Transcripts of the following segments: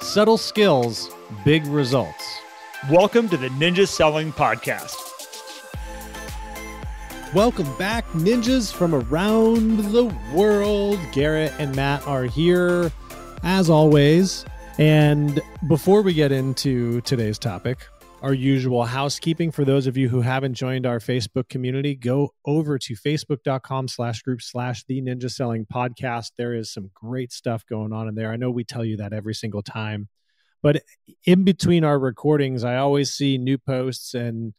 Subtle skills, big results. Welcome to the Ninja Selling Podcast. Welcome back, ninjas from around the world. Garrett and Matt are here, as always. And before we get into today's topic, our usual housekeeping. For those of you who haven't joined our Facebook community, go over to facebook.com/group/the Ninja Selling Podcast. There is some great stuff going on in there. I know we tell you that every single time, but in between our recordings, I always see new posts and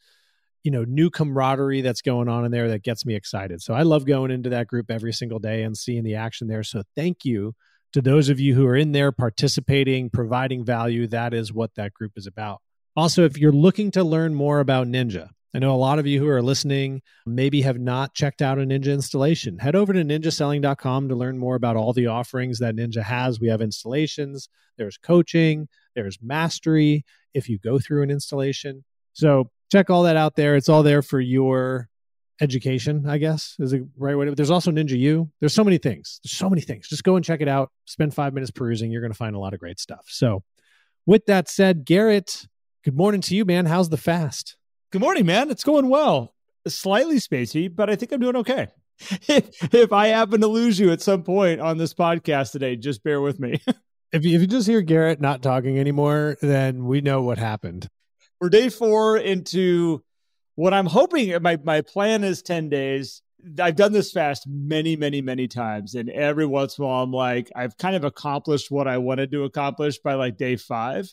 new camaraderie that's going on in there that gets me excited. So I love going into that group every single day and seeing the action there. So thank you to those of you who are in there participating, providing value. That is what that group is about. Also, if you're looking to learn more about Ninja, I know a lot of you who are listening maybe have not checked out a Ninja installation. Head over to ninjaselling.com to learn more about all the offerings that Ninja has. We have installations, there's coaching, there's mastery if you go through an installation. So check all that out there. It's all there for your education, I guess, is the right way to. There's also Ninja U. There's so many things. Just go and check it out. Spend 5 minutes perusing. You're going to find a lot of great stuff. So with that said, Garrett, good morning to you, man. How's the fast? Good morning, man. It's going well. Slightly spacey, but I think I'm doing okay. If I happen to lose you at some point on this podcast today, just bear with me. If you just hear Garrett not talking anymore, then we know what happened. We're day 4 into what I'm hoping. My plan is 10 days. I've done this fast many, many, many times. And every once in a while, I'm like, I've kind of accomplished what I wanted to accomplish by like day 5.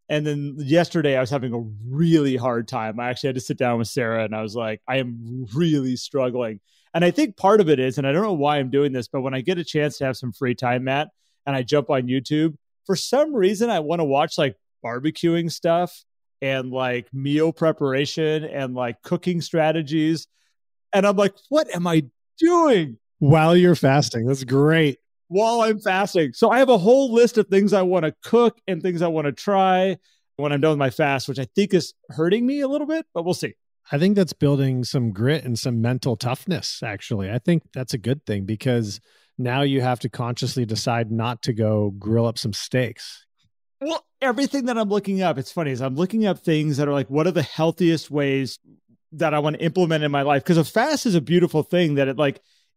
And then yesterday I was having a really hard time. I actually had to sit down with Sarah and I was like, I am really struggling. And I think part of it is, and I don't know why I'm doing this, but when I get a chance to have some free time, Matt, and I jump on YouTube, for some reason, I want to watch like barbecuing stuff and like meal preparation and like cooking strategies. And I'm like, what am I doing? While you're fasting. That's great. While I'm fasting. So I have a whole list of things I want to cook and things I want to try when I'm done with my fast, which I think is hurting me a little bit, but we'll see. I think that's building some grit and some mental toughness, actually. I think that's a good thing because now you have to consciously decide not to go grill up some steaks. Well, everything that I'm looking up, it's funny, is I'm looking up things that are like, what are the healthiest ways that I want to implement in my life? Because a fast is a beautiful thing that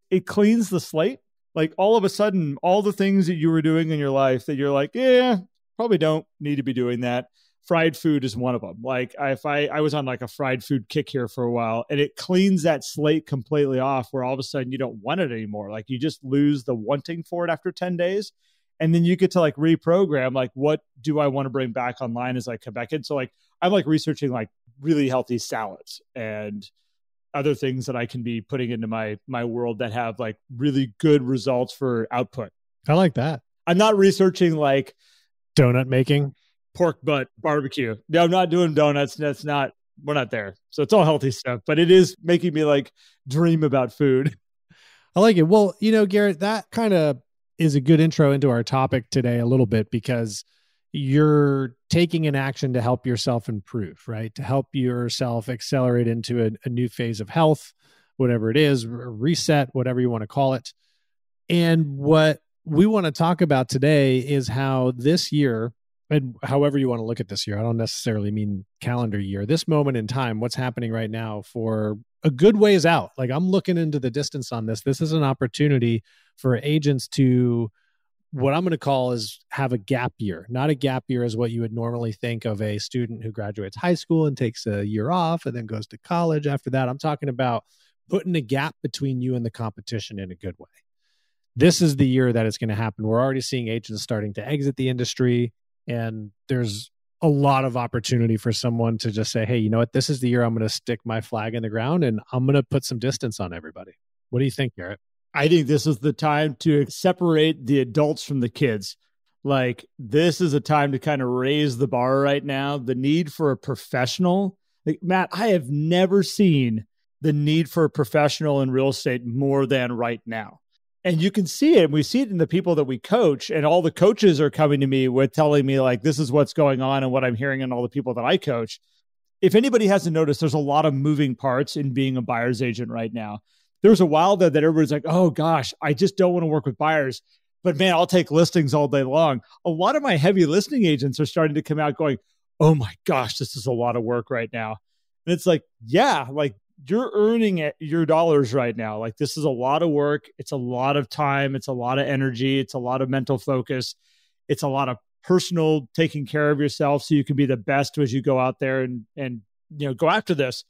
it cleans the slate. Like all of a sudden, all the things that you were doing in your life that you're like, yeah, probably don't need to be doing that. Fried food is one of them. Like I was on like a fried food kick here for a while and it cleans that slate completely off where all of a sudden you don't want it anymore. Like you just lose the wanting for it after 10 days. And then you get to like reprogram, like, what do I want to bring back online as I come back in? So like, I'm like researching like really healthy salads and other things that I can be putting into my world that have like really good results for output. I like that. I'm not researching like donut making, pork butt barbecue. No, I'm not doing donuts. We're not there. So it's all healthy stuff, but it is making me like dream about food. I like it. Well, Garrett, that kind of is a good intro into our topic today a little bit because you're taking an action to help yourself improve, right? To help yourself accelerate into a new phase of health, whatever it is, reset, whatever you want to call it. And what we want to talk about today is how this year, and however you want to look at this year, I don't necessarily mean calendar year, this moment in time, what's happening right now for a good ways out. Like I'm looking into the distance on this. This is an opportunity for agents to, what I'm going to call is have a gap year. Not a gap year as what you would normally think of a student who graduates high school and takes a year off and then goes to college after that. I'm talking about putting a gap between you and the competition in a good way. This is the year that it's going to happen. We're already seeing agents starting to exit the industry, and there's a lot of opportunity for someone to just say, hey, you know what? This is the year I'm going to stick my flag in the ground and I'm going to put some distance on everybody. What do you think, Garrett? I think this is the time to separate the adults from the kids. Like this is a time to kind of raise the bar right now. The need for a professional. Like, Matt, I have never seen the need for a professional in real estate more than right now. And you can see it. We see it in the people that we coach, and all the coaches are coming to me with telling me like, this is what's going on and what I'm hearing in all the people that I coach. If anybody hasn't noticed, there's a lot of moving parts in being a buyer's agent right now. There was a while there that everybody's like, oh gosh, I just don't want to work with buyers. but man, I'll take listings all day long. A lot of my heavy listing agents are starting to come out going, oh my gosh, this is a lot of work right now. And it's like, yeah, like you're earning your dollars right now. Like this is a lot of work. It's a lot of time. It's a lot of energy. It's a lot of mental focus. It's a lot of personal taking care of yourself so you can be the best as you go out there and go after this.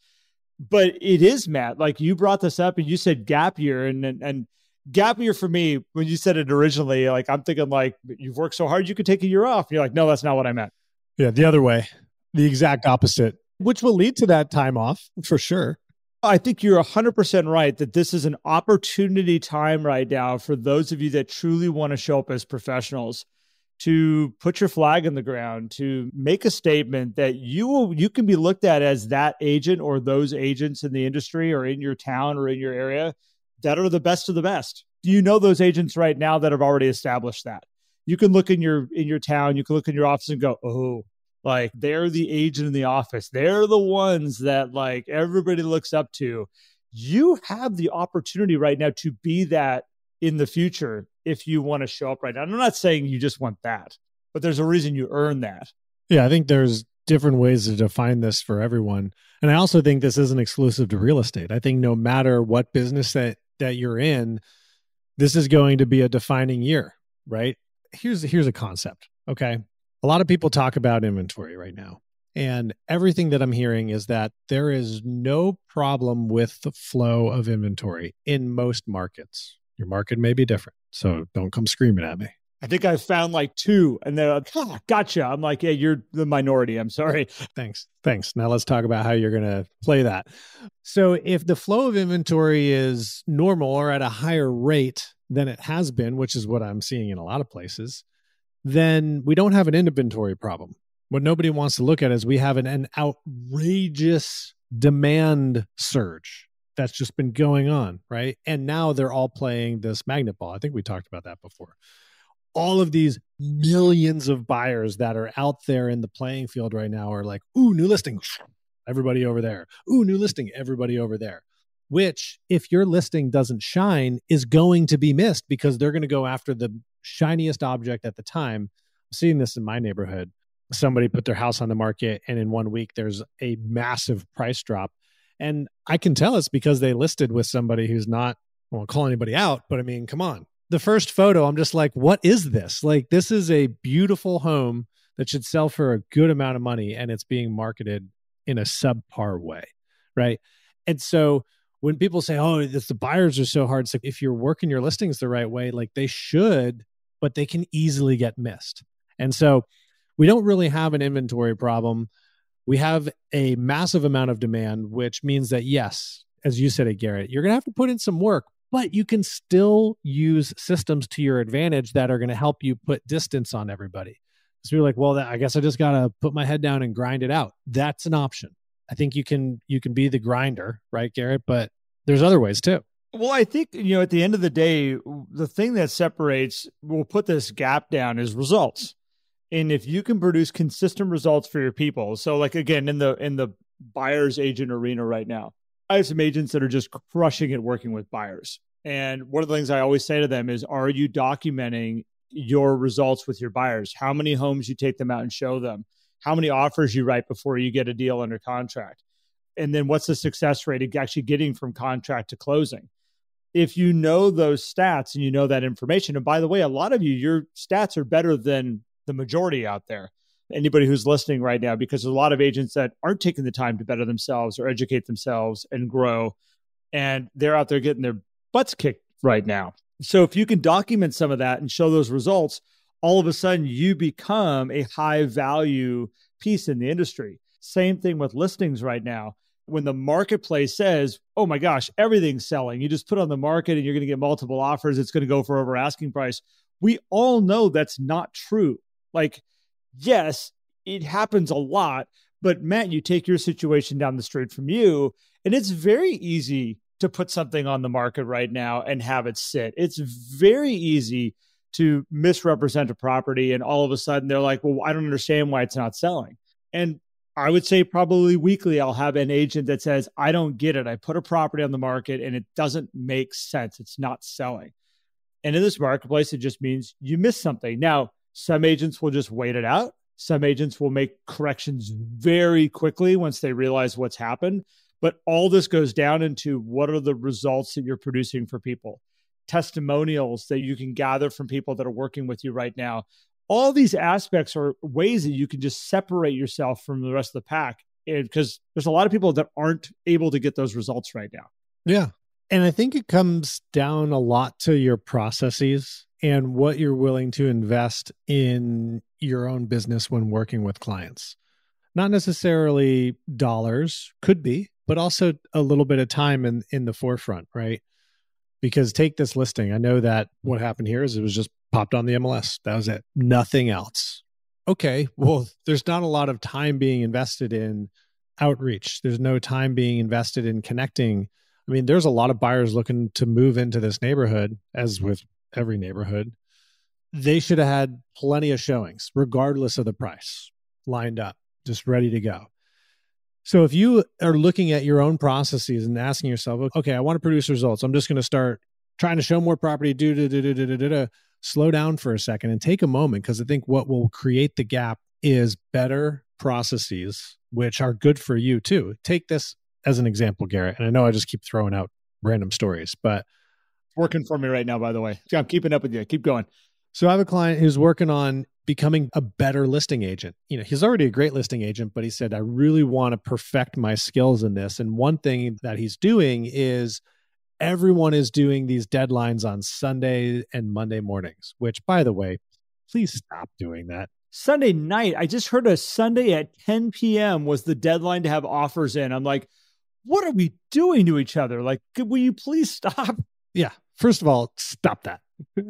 But it is, Matt, like you brought this up and you said gap year and gap year for me, when you said it originally, like I'm thinking like you've worked so hard, you could take a year off. And you're like, no, that's not what I meant. Yeah, the other way, the exact opposite, which will lead to that time off for sure. I think you're 100% right that this is an opportunity time right now for those of you that truly want to show up as professionals, to put your flag in the ground, to make a statement that you can be looked at as that agent or those agents in the industry or in your town or in your area that are the best of the best. You know those agents right now that have already established that. You can look in your town, you can look in your office and go, oh, like they're the agent in the office. They're the ones that like everybody looks up to. You have the opportunity right now to be that in the future if you want to show up right now. And I'm not saying you just want that, but there's a reason you earn that. Yeah, I think there's different ways to define this for everyone. And I also think this isn't exclusive to real estate. I think no matter what business that you're in, this is going to be a defining year, right? Here's a concept, okay? A lot of people talk about inventory right now. And everything that I'm hearing is that there is no problem with the flow of inventory in most markets. Your market may be different, so don't come screaming at me. I think I've found like two, and they're like, gotcha. I'm like, yeah, you're the minority. I'm sorry. Thanks. Now let's talk about how you're going to play that. So if the flow of inventory is normal or at a higher rate than it has been, which is what I'm seeing in a lot of places, then we don't have an inventory problem. What nobody wants to look at is we have an outrageous demand surge that's just been going on, right? And now they're all playing this magnet ball. I think we talked about that before. All of these millions of buyers that are out there in the playing field right now are like, ooh, new listing, everybody over there. Ooh, new listing, everybody over there. Which, if your listing doesn't shine, is going to be missed because they're going to go after the shiniest object at the time. I'm seeing this in my neighborhood. Somebody put their house on the market and in 1 week, there's a massive price drop. And I can tell it's because they listed with somebody who's not, I won't call anybody out, but I mean, come on. The first photo, I'm just like, what is this? Like, this is a beautiful home that should sell for a good amount of money, and it's being marketed in a subpar way, right? And so when people say, oh, the buyers are so hard, so if you're working your listings the right way, like they should, but they can easily get missed. And so we don't really have an inventory problem. We have a massive amount of demand, which means that, yes, as you said it, Garrett, you're going to have to put in some work, but you can still use systems to your advantage that are going to help you put distance on everybody. So you're like, well, I guess I just got to put my head down and grind it out. That's an option. I think you can be the grinder, right, Garrett? But there's other ways too. Well, I think, at the end of the day, the thing that separates, we'll put this gap down, is results. And if you can produce consistent results for your people, so like, again, in the buyer's agent arena right now, I have some agents that are just crushing it working with buyers. And one of the things I always say to them is, are you documenting your results with your buyers? How many homes you take them out and show them? How many offers you write before you get a deal under contract? And then what's the success rate of actually getting from contract to closing? If you know those stats and you know that information, and by the way, a lot of you, your stats are better than the majority out there. Anybody who's listening right now, because there's a lot of agents that aren't taking the time to better themselves or educate themselves and grow, and they're out there getting their butts kicked right now. So if you can document some of that and show those results, all of a sudden you become a high value piece in the industry. Same thing with listings right now. When the marketplace says, oh my gosh, everything's selling, you just put on the market and you're going to get multiple offers, it's going to go for over asking price. We all know that's not true. Like, yes, it happens a lot, but Matt, you take your situation down the street from you, and it's very easy to put something on the market right now and have it sit. It's very easy to misrepresent a property, and all of a sudden they're like, well, I don't understand why it's not selling. And I would say probably weekly, I'll have an agent that says, I don't get it. I put a property on the market and it doesn't make sense. It's not selling. And in this marketplace, it just means you miss something. Now, some agents will just wait it out. Some agents will make corrections very quickly once they realize what's happened. But all this goes down into what are the results that you're producing for people, testimonials that you can gather from people that are working with you right now. All these aspects are ways that you can just separate yourself from the rest of the pack. Because there's a lot of people that aren't able to get those results right now. Yeah. And I think it comes down a lot to your processes and what you're willing to invest in your own business when working with clients. Not necessarily dollars, could be, but also a little bit of time in the forefront, right? Because take this listing. I know that what happened here is it was just popped on the MLS. That was it. Nothing else. Okay, well, there's not a lot of time being invested in outreach. There's no time being invested in connecting. I mean, there's a lot of buyers looking to move into this neighborhood, as with every neighborhood. They should have had plenty of showings, regardless of the price, lined up, just ready to go. So if you are looking at your own processes and asking yourself, okay, I want to produce results. I'm just going to start trying to show more property, slow down for a second and take a moment, because I think what will create the gap is better processes, which are good for you too. Take this as an example, Garrett. And I know I just keep throwing out random stories, but working for me right now, by the way. I'm keeping up with you. Keep going. So I have a client who's working on becoming a better listing agent. You know, he's already a great listing agent, but he said, I really want to perfect my skills in this. And one thing that he's doing is everyone is doing these deadlines on Sunday and Monday mornings, which, by the way, please stop doing that. Sunday night, I just heard a Sunday at 10 p.m. was the deadline to have offers in. I'm like, what are we doing to each other? Like, will you please stop? Yeah. First of all, stop that.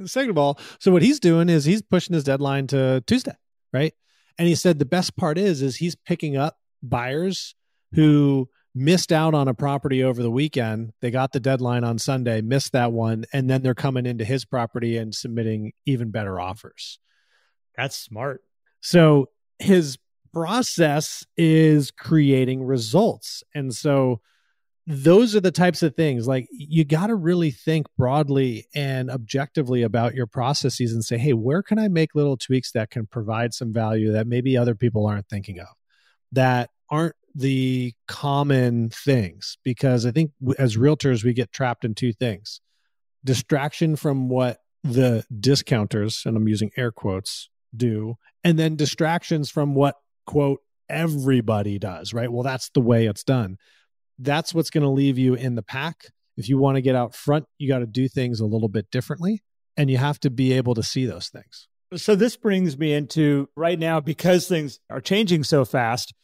Second of all, so what he's doing is he's pushing his deadline to Tuesday, right? And he said the best part is he's picking up buyers who missed out on a property over the weekend. They got the deadline on Sunday, missed that one, and then they're coming into his property and submitting even better offers. That's smart. So his process is creating results. And so those are the types of things, like, you got to really think broadly and objectively about your processes and say, hey, where can I make little tweaks that can provide some value that maybe other people aren't thinking of, that aren't the common things? Because I think as realtors, we get trapped in two things: distraction from what the discounters, and I'm using air quotes, do, and then distractions from what, quote, everybody does, right? Well, that's the way it's done. That's what's going to leave you in the pack. If you want to get out front, you got to do things a little bit differently, and you have to be able to see those things. So this brings me into right now, because things are changing so fast,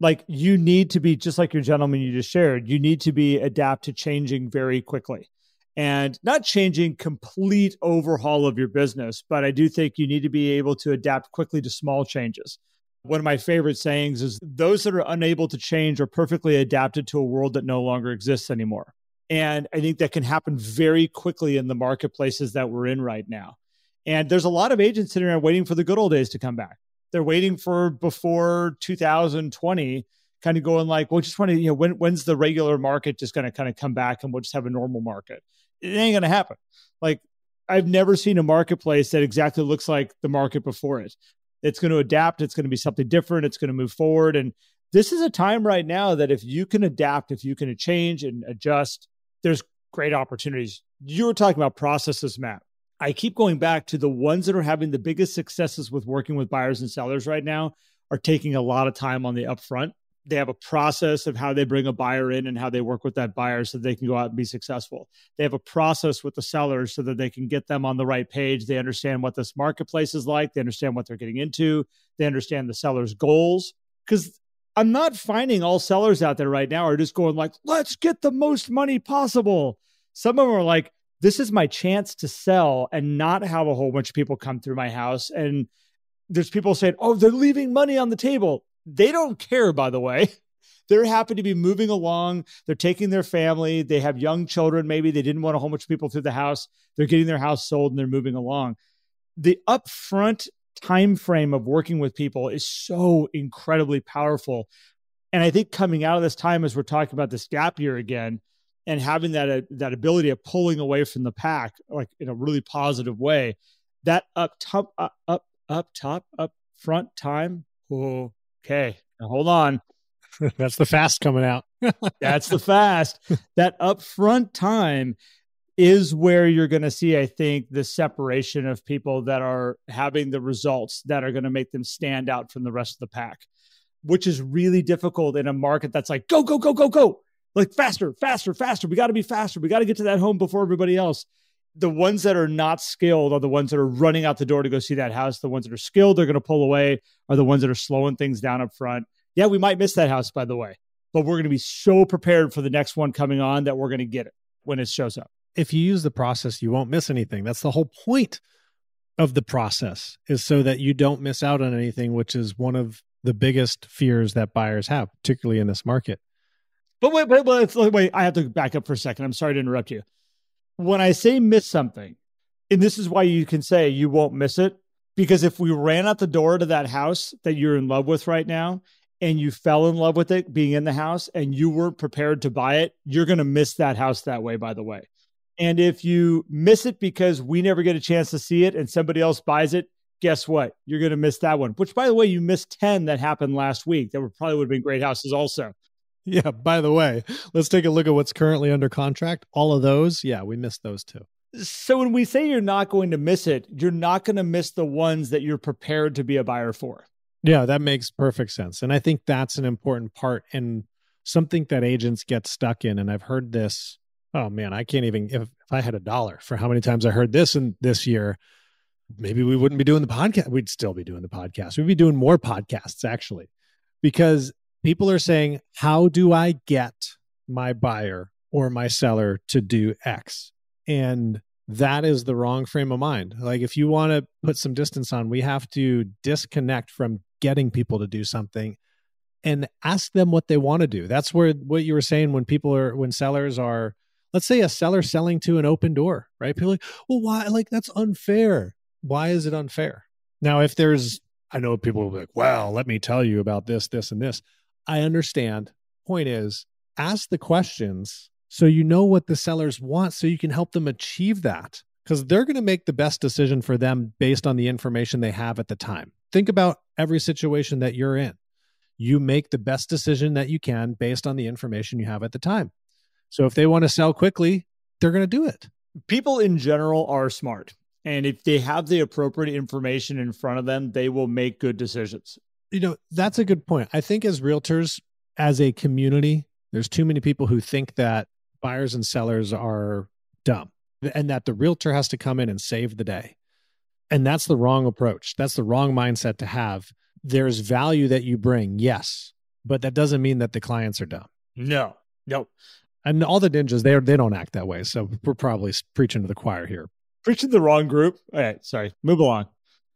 like, you need to be, just like your gentleman you just shared, you need to be adapt to changing very quickly, and not changing complete overhaul of your business. But I do think you need to be able to adapt quickly to small changes. One of my favorite sayings is, those that are unable to change are perfectly adapted to a world that no longer exists anymore. And I think that can happen very quickly in the marketplaces that we're in right now. And there's a lot of agents sitting around waiting for the good old days to come back. They're waiting for before 2020, kind of going like, well, just want to, when's the regular market just going to kind of come back and we'll just have a normal market? It ain't going to happen. Like, I've never seen a marketplace that exactly looks like the market before it. It's going to adapt. It's going to be something different. It's going to move forward. And this is a time right now that if you can adapt, if you can change and adjust, there's great opportunities. You were talking about processes, Matt. I keep going back to the ones that are having the biggest successes with working with buyers and sellers right now are taking a lot of time on the upfront. They have a process of how they bring a buyer in and how they work with that buyer so they can go out and be successful. They have a process with the sellers so that they can get them on the right page. They understand what this marketplace is like. They understand what they're getting into. They understand the seller's goals. Because I'm not finding all sellers out there right now are just going like, let's get the most money possible. Some of them are like, this is my chance to sell and not have a whole bunch of people come through my house. And there's people saying, oh, they're leaving money on the table. They don't care, by the way. They're happy to be moving along. They're taking their family. They have young children. Maybe they didn't want a whole bunch of people through the house. They're getting their house sold and they're moving along. The upfront time frame of working with people is so incredibly powerful. And I think coming out of this time, as we're talking about this gap year again, and having that ability of pulling away from the pack, like in a really positive way, that up front time. Okay, now hold on. That's the fast coming out. That's the fast. That upfront time is where you're going to see, I think, the separation of people that are having the results that are going to make them stand out from the rest of the pack, which is really difficult in a market that's like, go, go, go, go, go. Like faster, faster, faster. We got to be faster. We got to get to that home before everybody else. The ones that are not skilled are the ones that are running out the door to go see that house. The ones that are skilled, they're going to pull away, are the ones that are slowing things down up front. Yeah, we might miss that house, by the way, but we're going to be so prepared for the next one coming on that we're going to get it when it shows up. If you use the process, you won't miss anything. That's the whole point of the process, is so that you don't miss out on anything, which is one of the biggest fears that buyers have, particularly in this market. But wait, I have to back up for a second. I'm sorry to interrupt you. When I say miss something, and this is why you can say you won't miss it, because if we ran out the door to that house that you're in love with right now, and you fell in love with it being in the house and you weren't prepared to buy it, you're going to miss that house that way, by the way. And if you miss it because we never get a chance to see it and somebody else buys it, guess what? You're going to miss that one, which, by the way, you missed 10 that happened last week. That probably would have been great houses also. Yeah, by the way, let's take a look at what's currently under contract. All of those, yeah, we missed those too. So when we say you're not going to miss it, you're not going to miss the ones that you're prepared to be a buyer for. Yeah, that makes perfect sense. And I think that's an important part and something that agents get stuck in. And I've heard this, oh man, I can't even, if I had $1 for how many times I heard this in this year, maybe we wouldn't be doing the podcast. We'd still be doing the podcast. We'd be doing more podcasts, actually, because people are saying, how do I get my buyer or my seller to do X? And that is the wrong frame of mind. Like, if you want to put some distance on, we have to disconnect from getting people to do something and ask them what they want to do. That's where what you were saying, when sellers are, let's say a seller selling to an open door, right? People are like, well, why? Like, that's unfair. Why is it unfair? Now, if there's, I know people will be like, well, let me tell you about this, this, and this. I understand. Point is, ask the questions so you know what the sellers want, so you can help them achieve that, because they're going to make the best decision for them based on the information they have at the time. Think about every situation that you're in. You make the best decision that you can based on the information you have at the time. So if they want to sell quickly, they're going to do it. People in general are smart. And if they have the appropriate information in front of them, they will make good decisions. You know, that's a good point. I think as realtors, as a community, there's too many people who think that buyers and sellers are dumb and that the realtor has to come in and save the day. And that's the wrong approach. That's the wrong mindset to have. There's value that you bring, yes, but that doesn't mean that the clients are dumb. No. And all the ninjas, they don't act that way. So we're probably preaching to the choir here. Preaching to the wrong group. All right, sorry. Move along.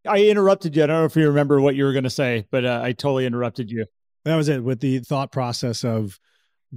I interrupted you. I don't know if you remember what you were going to say, but I totally interrupted you. That was it, with the thought process of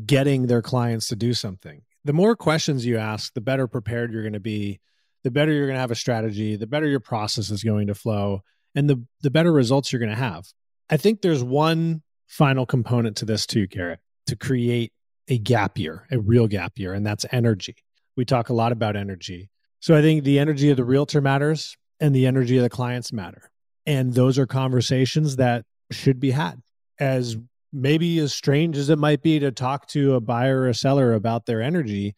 getting their clients to do something. The more questions you ask, the better prepared you're going to be, the better you're going to have a strategy, the better your process is going to flow, and the better results you're going to have. I think there's one final component to this too, Garrett, to create a gap year, a real gap year, and that's energy. We talk a lot about energy. So I think the energy of the realtor matters and the energy of the clients matter. And those are conversations that should be had. As maybe as strange as it might be to talk to a buyer or a seller about their energy,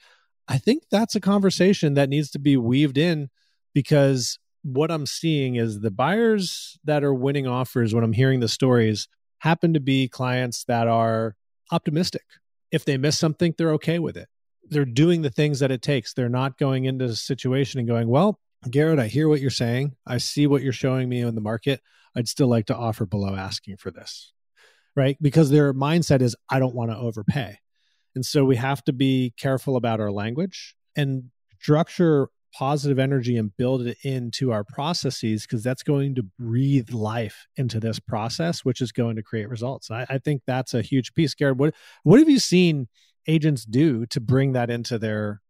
I think that's a conversation that needs to be weaved in, because what I'm seeing is the buyers that are winning offers, when I'm hearing the stories, happen to be clients that are optimistic. If they miss something, they're okay with it. They're doing the things that it takes. They're not going into a situation and going, well, Garrett, I hear what you're saying. I see what you're showing me in the market. I'd still like to offer below asking for this, right? Because their mindset is, I don't want to overpay. And so we have to be careful about our language and structure positive energy and build it into our processes, because that's going to breathe life into this process, which is going to create results. I think that's a huge piece. Garrett, what have you seen agents do to bring that into their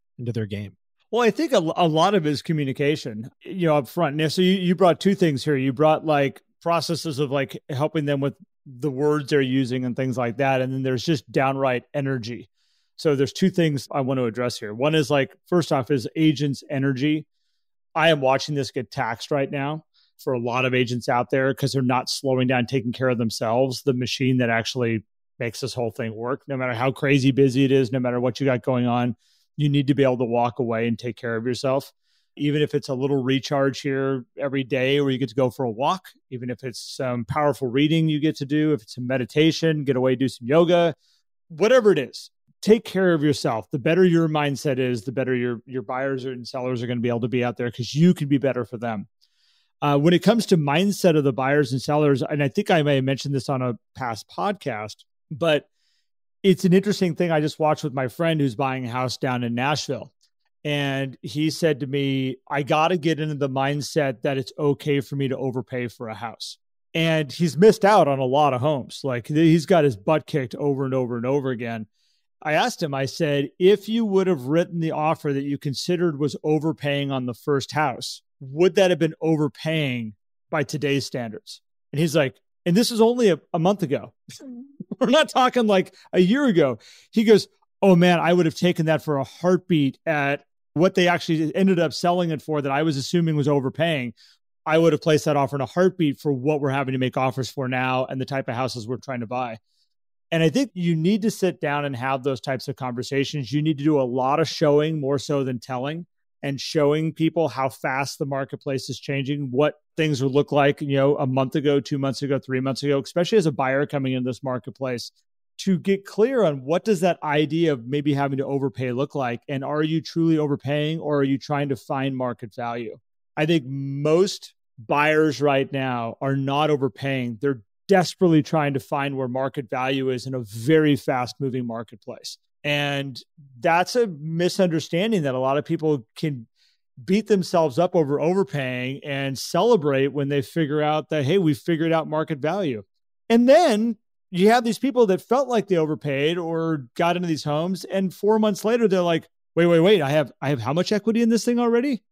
game? Well, I think a lot of it is communication, up front. Now, so you brought two things here. You brought like processes of like helping them with the words they're using and things like that. And then there's just downright energy. So there's two things I want to address here. One is like, first off, is agents' energy. I am watching this get taxed right now for a lot of agents out there because they're not slowing down, taking care of themselves, the machine that actually makes this whole thing work. No matter how crazy busy it is, no matter what you got going on, you need to be able to walk away and take care of yourself. Even if it's a little recharge here every day where you get to go for a walk, even if it's some powerful reading you get to do, if it's some meditation, get away, do some yoga, whatever it is, take care of yourself. The better your mindset is, the better your buyers and sellers are going to be able to be out there because you can be better for them. When it comes to mindset of the buyers and sellers, and I think I may have mentioned this on a past podcast, but it's an interesting thing I just watched with my friend who's buying a house down in Nashville. And he said to me, I got to get into the mindset that it's okay for me to overpay for a house. And he's missed out on a lot of homes. Like he's got his butt kicked over and over and over again. I asked him, I said, if you would have written the offer that you considered was overpaying on the first house, would that have been overpaying by today's standards? And he's like, and this is only a month ago. We're not talking like a year ago. He goes, oh man, I would have taken that for a heartbeat at what they actually ended up selling it for that I was assuming was overpaying. I would have placed that offer in a heartbeat for what we're having to make offers for now and the type of houses we're trying to buy. And I think you need to sit down and have those types of conversations. You need to do a lot of showing more so than telling, and showing people how fast the marketplace is changing, what things would look like, a month ago, 2 months ago, 3 months ago, especially as a buyer coming into this marketplace, to get clear on what does that idea of maybe having to overpay look like? And are you truly overpaying, or are you trying to find market value? I think most buyers right now are not overpaying. They're desperately trying to find where market value is in a very fast moving marketplace. And that's a misunderstanding that a lot of people can beat themselves up over overpaying and celebrate when they figure out that, hey, we figured out market value. And then you have these people that felt like they overpaid or got into these homes, and 4 months later, they're like, wait, I have how much equity in this thing already?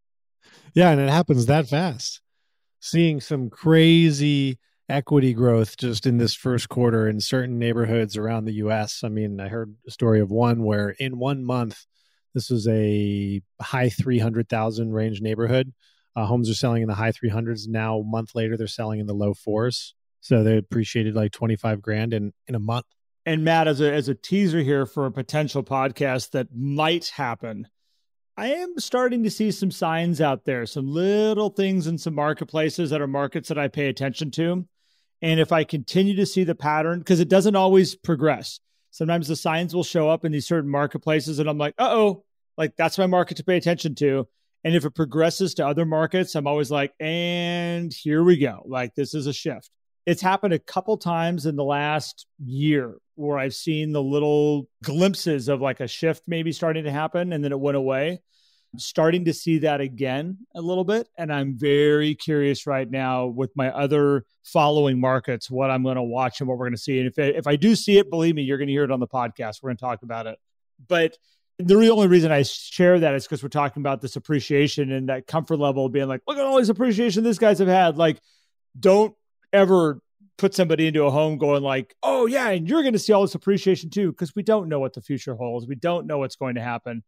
Yeah, and it happens that fast. Seeing some crazy equity growth just in this first quarter in certain neighborhoods around the U.S. I mean, I heard a story of one where in 1 month, this was a high 300,000 range neighborhood. Homes are selling in the high 300s. Now, a month later, they're selling in the low 4s. So they appreciated like 25 grand in a month. And Matt, as a teaser here for a potential podcast that might happen, I am starting to see some signs out there, some little things in some marketplaces that are markets that I pay attention to. And if I continue to see the pattern, because it doesn't always progress. Sometimes the signs will show up in these certain marketplaces and I'm like, like that's my market to pay attention to. And if it progresses to other markets, I'm always like, and here we go. Like this is a shift. It's happened a couple times in the last year where I've seen the little glimpses of like a shift maybe starting to happen and then it went away. I'm starting to see that again a little bit. And I'm very curious right now with my other following markets, what I'm going to watch and what we're going to see. And if I do see it, believe me, you're going to hear it on the podcast. We're going to talk about it. But the only reason I share that is because we're talking about this appreciation and that comfort level of being like, look at all this appreciation these guys have had. Like, don't ever put somebody into a home going like, oh yeah, and you're going to see all this appreciation too, because we don't know what the future holds. We don't know what's going to happen.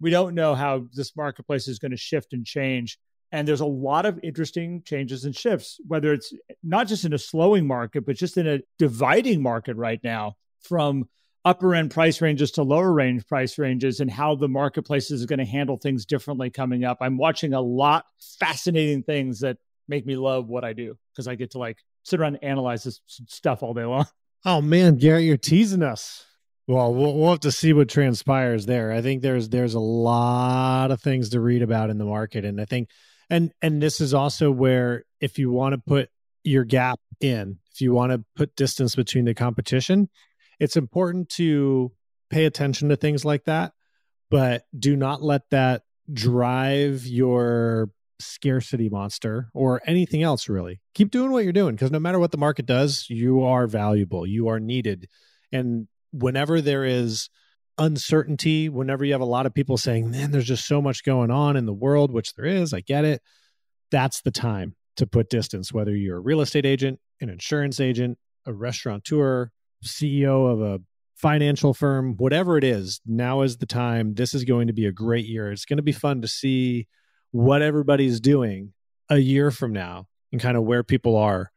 We don't know how this marketplace is going to shift and change. And there's a lot of interesting changes and shifts, whether it's not just in a slowing market, but just in a dividing market right now, from upper end price ranges to lower range price ranges, and how the marketplace is going to handle things differently coming up. I'm watching a lot of fascinating things that make me love what I do, because I get to like sit around and analyze this stuff all day long. Oh man, Garrett, you're teasing us. Well, we'll have to see what transpires there. I think there's a lot of things to read about in the market. And I think, and this is also where if you want to put your gap in, if you want to put distance between the competition, it's important to pay attention to things like that, but do not let that drive your scarcity monster or anything else really. Keep doing what you're doing, because no matter what the market does, you are valuable, you are needed. And whenever there is uncertainty, whenever you have a lot of people saying, man, there's just so much going on in the world, which there is, I get it. That's the time to put distance, whether you're a real estate agent, an insurance agent, a restaurateur, CEO of a financial firm, whatever it is, now is the time. This is going to be a great year. It's going to be fun to see what everybody's doing a year from now and kind of where people are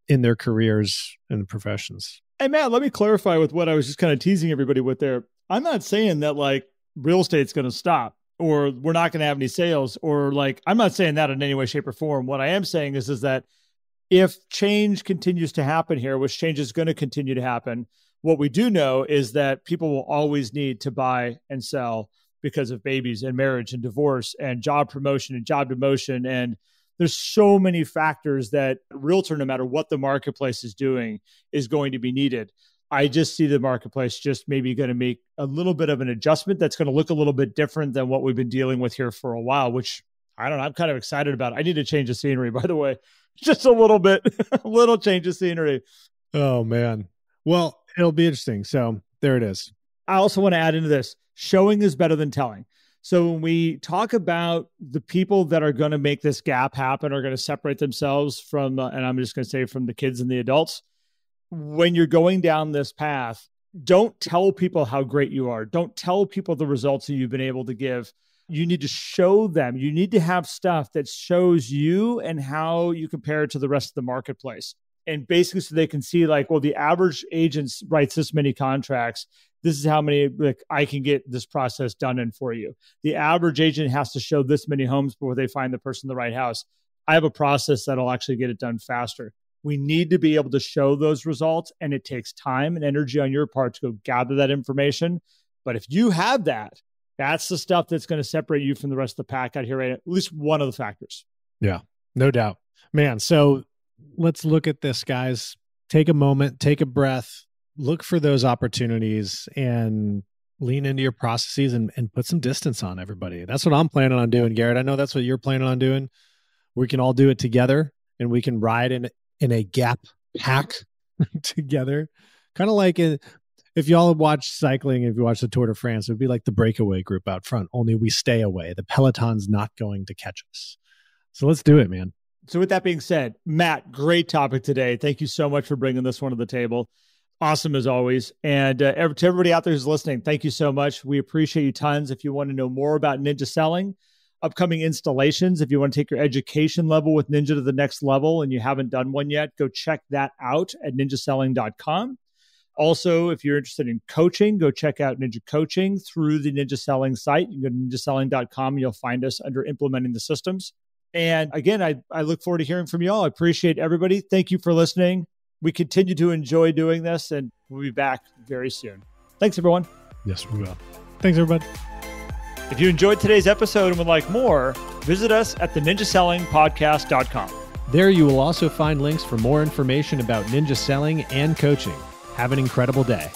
in their careers and professions. Hey, Matt, let me clarify with what I was just kind of teasing everybody with there. I'm not saying that like real estate's going to stop or we're not going to have any sales or like, I'm not saying that in any way, shape or form. What I am saying is that if change continues to happen here, which change is going to continue to happen, what we do know is that people will always need to buy and sell because of babies and marriage and divorce and job promotion and job demotion. And there's so many factors that a realtor, no matter what the marketplace is doing, is going to be needed. I just see the marketplace just maybe going to make a little bit of an adjustment that's going to look a little bit different than what we've been dealing with here for a while, which I don't know. I'm kind of excited about it. I need to change the scenery, by the way, just a little bit, a little change of scenery. Oh, man. Well, it'll be interesting. So there it is. I also want to add into this, showing is better than telling. So when we talk about the people that are going to make this gap happen, are going to separate themselves from, and I'm just going to say from the kids and the adults, when you're going down this path, don't tell people how great you are. Don't tell people the results that you've been able to give. You need to show them. You need to have stuff that shows you and how you compare to the rest of the marketplace. And basically so they can see like, well, the average agent writes this many contracts. This is how many like I can get this process done in for you. The average agent has to show this many homes before they find the person in the right house. I have a process that'll actually get it done faster. We need to be able to show those results, and it takes time and energy on your part to go gather that information. But if you have that, that's the stuff that's going to separate you from the rest of the pack out here, right? At least one of the factors. Yeah, no doubt, man. So let's look at this, guys. Take a moment, take a breath, look for those opportunities and lean into your processes and put some distance on everybody. That's what I'm planning on doing, Garrett. I know that's what you're planning on doing. We can all do it together and we can ride in a gap pack together. Kind of like if y'all have watched cycling, if you watch the Tour de France, it would be like the breakaway group out front, only we stay away. The peloton's not going to catch us. So let's do it, man. So with that being said, Matt, great topic today. Thank you so much for bringing this one to the table. Awesome as always. And to everybody out there who's listening, thank you so much. We appreciate you tons. If you want to know more about Ninja Selling, upcoming installations, if you want to take your education level with Ninja to the next level and you haven't done one yet, go check that out at ninjaselling.com. Also, if you're interested in coaching, go check out Ninja Coaching through the Ninja Selling site. You can go to ninjaselling.com and you'll find us under Implementing the Systems. And again, I look forward to hearing from you all. I appreciate everybody. Thank you for listening. We continue to enjoy doing this, and we'll be back very soon. Thanks, everyone. Yes, we will. Thanks, everybody. If you enjoyed today's episode and would like more, visit us at theninjasellingpodcast.com. There you will also find links for more information about Ninja Selling and coaching. Have an incredible day.